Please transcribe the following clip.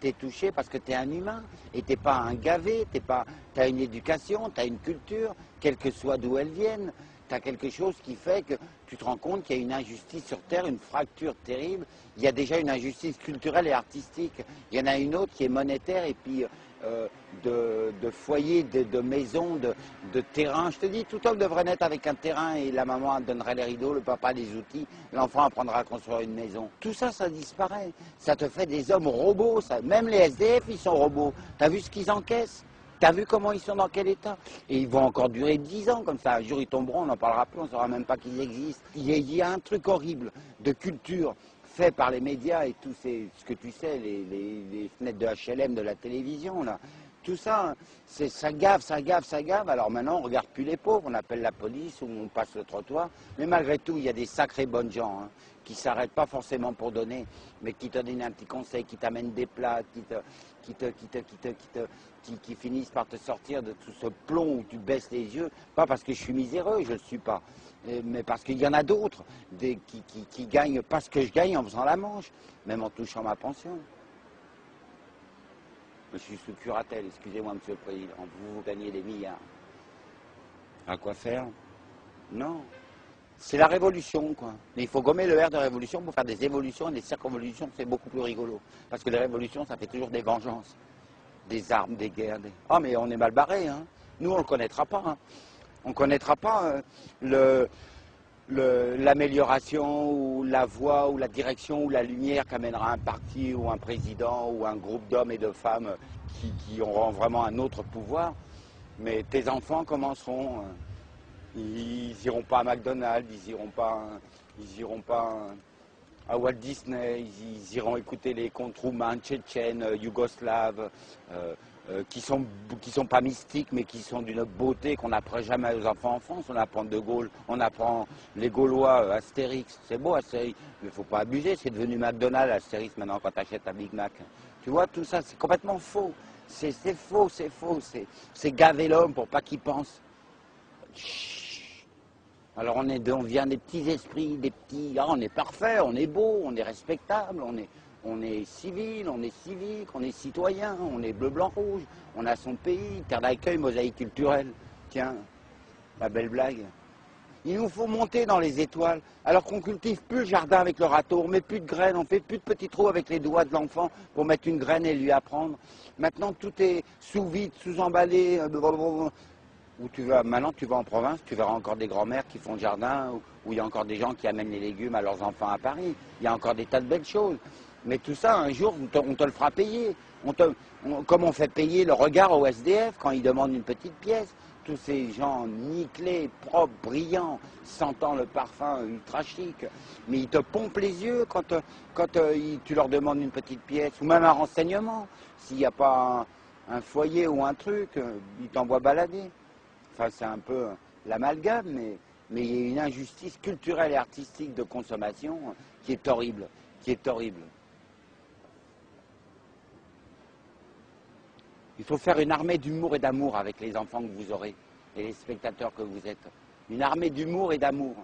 T'es touché parce que t'es un humain et t'es pas un gavé, t'as une éducation, t'as une culture, quelle que soit d'où elle vienne. T'as quelque chose qui fait que tu te rends compte qu'il y a une injustice sur Terre, une fracture terrible. Il y a déjà une injustice culturelle et artistique. Il y en a une autre qui est monétaire et puis de foyers, de maisons, de terrains. Je te dis, tout homme devrait naître avec un terrain et la maman donnerait les rideaux, le papa les outils, l'enfant apprendra à construire une maison. Tout ça, ça disparaît. Ça te fait des hommes robots. Ça. Même les SDF, ils sont robots. T'as vu ce qu'ils encaissent? T'as vu comment ils sont dans quel état? Et ils vont encore durer 10 ans comme ça. Un jour, ils tomberont, on n'en parlera plus, on ne saura même pas qu'ils existent. Il y a un truc horrible de culture fait par les médias et tout ce que tu sais, les fenêtres de HLM, de la télévision, là. Tout ça, ça gave, ça gave, ça gave. Alors maintenant, on ne regarde plus les pauvres, on appelle la police ou on passe le trottoir. Mais malgré tout, il y a des sacrés bonnes gens qui ne s'arrêtent pas forcément pour donner, mais qui te donnent un petit conseil, qui t'amènent des plats, qui finissent par te sortir de tout ce plomb où tu baisses les yeux. Pas parce que je suis miséreux, je ne le suis pas, mais parce qu'il y en a d'autres qui gagnent pas ce que je gagne en faisant la manche, même en touchant ma pension. Je suis sous curatelle, excusez-moi, Monsieur le Président, vous gagnez des milliards. À quoi faire? Non. C'est la révolution, quoi. Mais il faut gommer le R de révolution pour faire des évolutions et des circonvolutions, c'est beaucoup plus rigolo. Parce que les révolutions, ça fait toujours des vengeances, des armes, des guerres. Ah, mais on est mal barré, hein. Nous, on ne le connaîtra pas. Hein. On ne connaîtra pas l'amélioration ou la voie ou la direction ou la lumière qu'amènera un parti ou un président ou un groupe d'hommes et de femmes qui auront vraiment un autre pouvoir. Mais tes enfants commenceront, ils n'iront pas à McDonald's, ils iront pas à Walt Disney, ils iront écouter les contes roumains, tchétchènes, yougoslaves, qui sont pas mystiques, mais qui sont d'une beauté qu'on n'apprend jamais aux enfants en France. On apprend De Gaulle, on apprend les Gaulois, Astérix. C'est beau Astérix, mais il ne faut pas abuser. C'est devenu McDonald's, Astérix, maintenant, quand tu achètes un Big Mac. Tu vois, tout ça, c'est complètement faux. C'est faux, c'est faux. C'est gaver l'homme pour pas qu'il pense. Chut. Alors on vient des petits esprits, des petits... Ah, on est parfait, on est beau, on est respectable, on est civil, on est civique, on est citoyen, on est bleu, blanc, rouge, on a son pays, terre d'accueil, mosaïque culturelle. Tiens, la belle blague. Il nous faut monter dans les étoiles, alors qu'on cultive plus le jardin avec le râteau, on met plus de graines, on fait plus de petits trous avec les doigts de l'enfant pour mettre une graine et lui apprendre. Maintenant tout est sous vide, sous emballé. Maintenant tu vas en province, tu verras encore des grands-mères qui font le jardin, où il y a encore des gens qui amènent les légumes à leurs enfants à Paris. Il y a encore des tas de belles choses. Mais tout ça, un jour, on te le fera payer. Comme on fait payer le regard au SDF quand ils demandent une petite pièce. Tous ces gens nickelés, propres, brillants, sentant le parfum ultra chic. Mais ils te pompent les yeux quand tu leur demandes une petite pièce, ou même un renseignement. S'il n'y a pas un foyer ou un truc, ils t'envoient balader. Enfin, c'est un peu l'amalgame, mais il y a une injustice culturelle et artistique de consommation qui est horrible, qui est horrible. Il faut faire une armée d'humour et d'amour avec les enfants que vous aurez et les spectateurs que vous êtes. Une armée d'humour et d'amour.